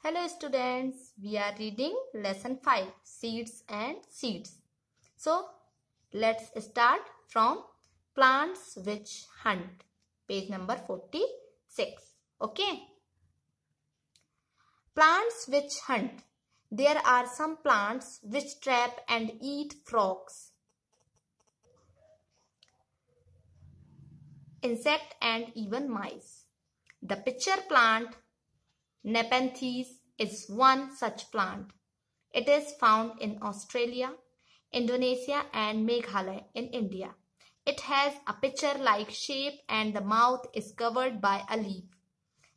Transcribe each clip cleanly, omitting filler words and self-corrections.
Hello students, we are reading lesson 5, seeds and seeds. So let's start from plants which hunt, page number 46. Okay. Plants which hunt. There are some plants which trap and eat frogs, insect and even mice. The pitcher plant Nepenthes is one such plant. It is found in Australia, Indonesia and Meghalaya in India. It has a pitcher-like shape and the mouth is covered by a leaf.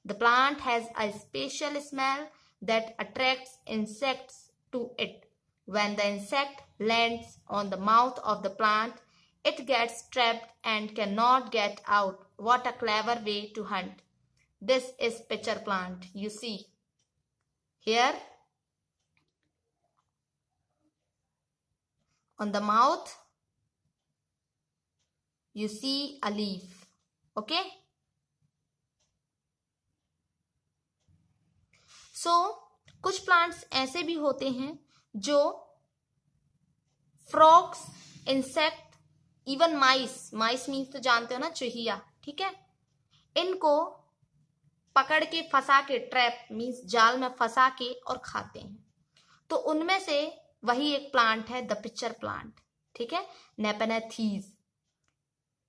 The plant has a special smell that attracts insects to it. When the insect lands on the mouth of the plant, it gets trapped and cannot get out. What a clever way to hunt. This is pitcher plant. You see here on the mouth you see a leaf. Okay. So कुछ plants ऐसे भी होते हैं जो frogs, insect, even माइस means तो जानते हो ना, चूहिया, ठीक है, इनको पकड़ के फंसा के, ट्रैप मीन्स जाल में फंसा के और खाते हैं. तो उनमें से वही एक प्लांट है द पिक्चर प्लांट. ठीक है, नेपेनेथीज.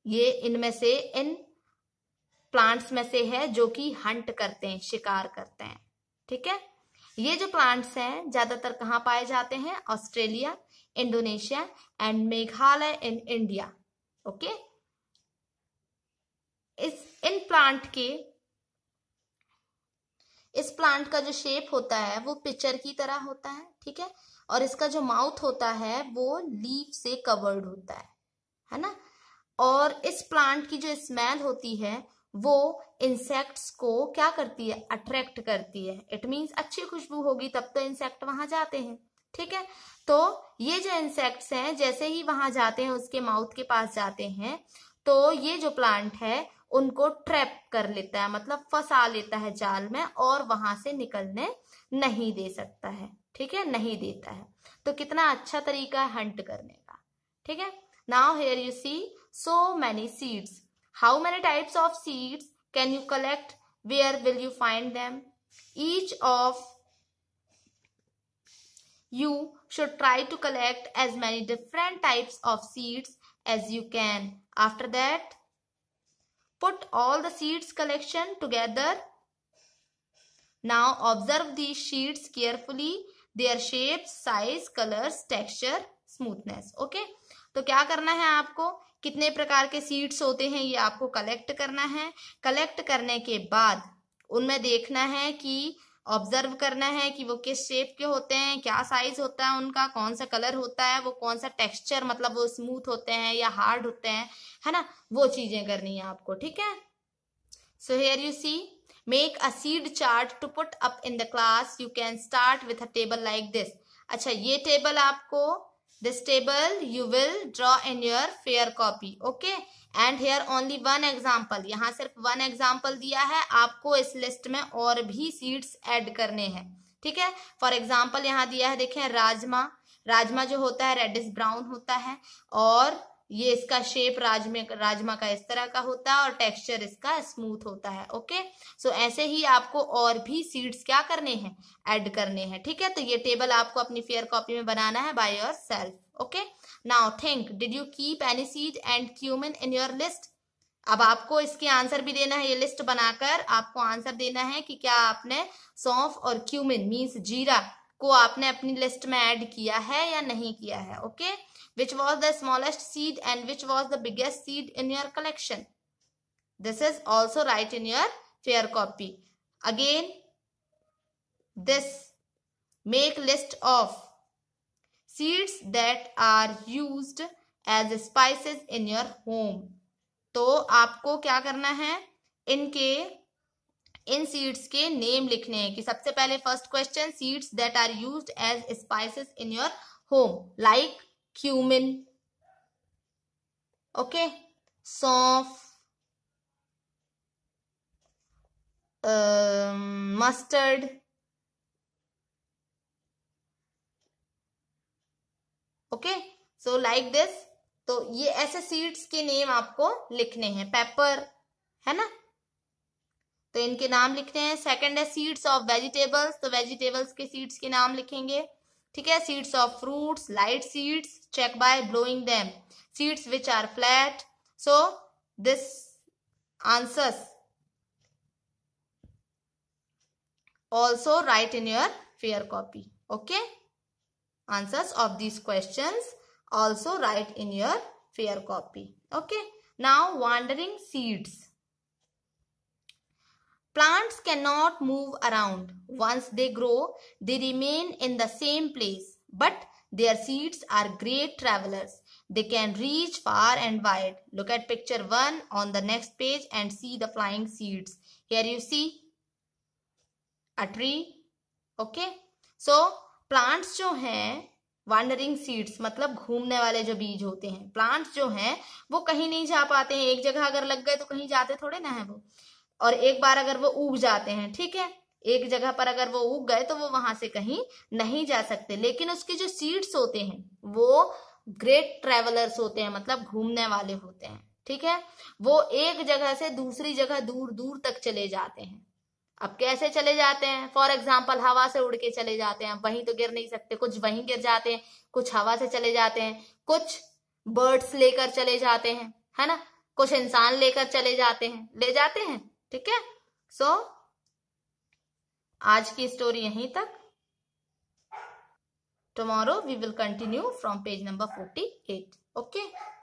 ये इनमें से, इन प्लांट्स में से है जो कि हंट करते हैं, शिकार करते हैं. ठीक है, ये जो प्लांट्स हैं ज्यादातर कहाँ पाए जाते हैं? Australia, Indonesia and Meghalaya in India. Okay. इस प्लांट का जो शेप होता है वो पिक्चर की तरह होता है. ठीक है, और इसका जो माउथ होता है वो लीफ से कवर्ड होता है ना. और इस प्लांट की जो स्मेल होती है वो इंसेक्ट्स को क्या करती है? अट्रैक्ट करती है. इट मीन्स अच्छी खुशबू होगी तब तो इंसेक्ट वहां जाते हैं. ठीक है, तो ये जो इंसेक्ट्स हैं जैसे ही वहां जाते हैं, उसके माउथ के पास जाते हैं, तो ये जो प्लांट है उनको ट्रैप कर लेता है, मतलब फंसा लेता है जाल में और वहां से निकलने नहीं दे सकता है. ठीक है, नहीं देता है. तो कितना अच्छा तरीका है हंट करने का. ठीक है. Now here you see so many seeds. How many types of seeds can you collect? Where will you find them? Each of you should try to collect as many different types of seeds as you can. After that, put all the seeds collection together. Now observe these sheets carefully. Their shapes, size, colors, texture, smoothness. Okay. तो क्या करना है आपको? कितने प्रकार के seeds होते हैं ये आपको कलेक्ट करना है. कलेक्ट करने के बाद उनमें देखना है कि, ऑब्जर्व करना है कि वो किस शेप के होते हैं, क्या साइज होता है उनका, कौन सा कलर होता है, वो कौन सा टेक्सचर, मतलब वो स्मूथ होते हैं या हार्ड होते हैं, है ना, वो चीजें करनी है आपको. ठीक है. So here you see, make a seed chart to put up in the class. You can start with a table like this. अच्छा, ये टेबल आपको, this table you will draw in your fair copy. Okay, and here only one example. यहाँ सिर्फ one example दिया है, आपको इस list में और भी सीड्स ऐड करने हैं. ठीक है. फॉर एग्जाम्पल यहाँ दिया है, देखें, राजमा जो होता है रेडिश ब्राउन होता है, और ये इसका शेप राजमा का इस तरह का होता है और टेक्सचर इसका स्मूथ होता है. ओके. सो ऐसे ही आपको और भी सीड्स क्या करने हैं? ऐड करने हैं. ठीक है, तो ये टेबल आपको अपनी फेयर कॉपी में बनाना है by your self. Okay. Now think, did you keep any seed and cumin in your list? अब आपको इसके आंसर भी देना है. ये लिस्ट बनाकर आपको आंसर देना है कि क्या आपने सौंफ और क्यूमिन मीन्स जीरा को आपने अपनी लिस्ट में ऐड किया है या नहीं किया है. Okay. Which was the smallest seed and which was the biggest seed in your collection? This is also write in your fair copy. Again, this, make list of seeds that are used as spices in your home. तो आपको क्या करना है? इन seeds के name लिखने हैं. कि सबसे पहले first question, seeds that are used as spices in your home, like cumin, okay, saunf, mustard, okay, so like this. तो ये ऐसे सीड्स के नेम आपको लिखने हैं, पेपर है ना, तो इनके नाम लिखते हैं। सेकंड है सीड्स ऑफ वेजिटेबल्स, तो वेजिटेबल्स के सीड्स के नाम लिखेंगे, ठीक है। Seeds of fruits, light seeds, check by blowing them. Seeds which are flat, so this answers also write in your fair copy. Okay, answers of these questions also write in your fair copy. Okay, now wandering seeds. Plants cannot move around. Once they grow, they remain in the same place, but their seeds are great travelers. They can reach far and wide. Look at picture 1 on the next page and see the flying seeds. Here you see a tree. Okay, so plants जो हैं, wandering seeds मतलब घूमने वाले जो बीज होते हैं, plants जो हैं वो कहीं नहीं जा पाते हैं। एक जगह अगर लग गए तो कहीं जाते थोड़े ना है वो, और एक बार अगर वो उग जाते हैं, ठीक है, एक जगह पर अगर वो उग गए तो वो वहां से कहीं नहीं जा सकते। लेकिन उसके जो सीड्स होते हैं वो ग्रेट ट्रेवलर्स होते हैं, मतलब घूमने वाले होते हैं, ठीक है। वो एक जगह से दूसरी जगह दूर दूर तक चले जाते हैं। अब कैसे चले जाते हैं? फॉर एग्जाम्पल हवा से उड़ के चले जाते हैं, वहीं तो गिर नहीं सकते, कुछ वहीं गिर जाते हैं, कुछ हवा से चले जाते हैं, कुछ बर्ड्स लेकर चले जाते हैं, है ना, कुछ इंसान लेकर चले जाते हैं, ले जाते हैं, ठीक है। सो आज की स्टोरी यहीं तक। Tomorrow we will continue from page number 48। Okay.